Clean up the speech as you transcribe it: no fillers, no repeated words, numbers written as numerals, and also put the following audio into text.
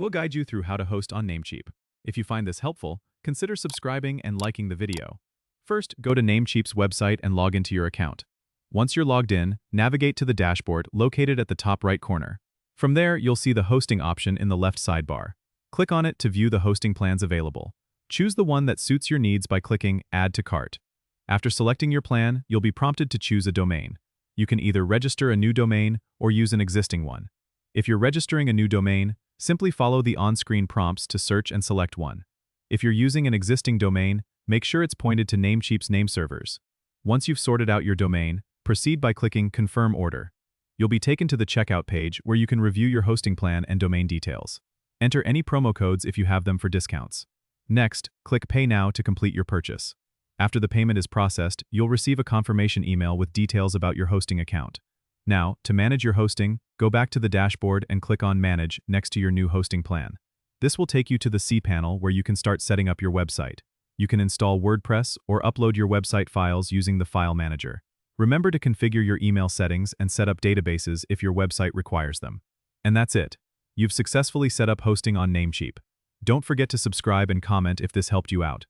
We'll guide you through how to host on Namecheap. If you find this helpful, consider subscribing and liking the video. First, go to Namecheap's website and log into your account. Once you're logged in, navigate to the dashboard located at the top right corner. From there, you'll see the hosting option in the left sidebar. Click on it to view the hosting plans available. Choose the one that suits your needs by clicking Add to Cart. After selecting your plan, you'll be prompted to choose a domain. You can either register a new domain or use an existing one. If you're registering a new domain, simply follow the on-screen prompts to search and select one. If you're using an existing domain, make sure it's pointed to Namecheap's name servers. Once you've sorted out your domain, proceed by clicking Confirm Order. You'll be taken to the checkout page where you can review your hosting plan and domain details. Enter any promo codes if you have them for discounts. Next, click Pay Now to complete your purchase. After the payment is processed, you'll receive a confirmation email with details about your hosting account. Now, to manage your hosting, go back to the dashboard and click on Manage next to your new hosting plan. This will take you to the C panel where you can start setting up your website. You can install WordPress or upload your website files using the File Manager. Remember to configure your email settings and set up databases if your website requires them. And that's it. You've successfully set up hosting on Namecheap. Don't forget to subscribe and comment if this helped you out.